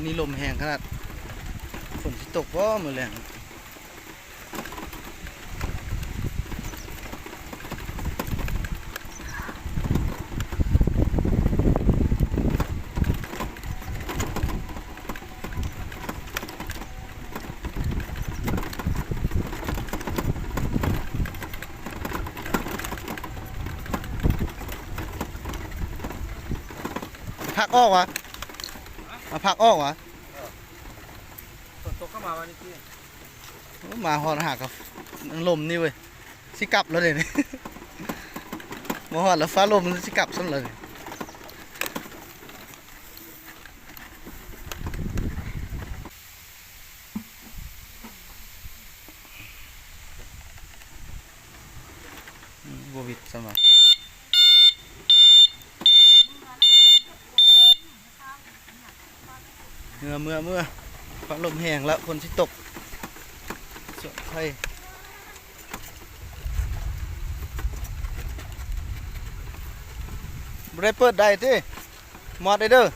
นี้ลมแห้งขนาดฝนสิตกว่ามือแรงพักออกวะมาพักออกวะ ฝนตกเข้ามาวันนี้พี่ มาหอดหักกับลมนี่เว้ยสิกลับแล้วเลยนี่ มาหอดแล้วฟ้าลมสิกลับซ้ำเลยโควิดสมัยเมื่อฟ้าลมแห้งแล้วฝนสิตกส่วนไทยบ่ได้เปิดได้ติมอดได้เด้อ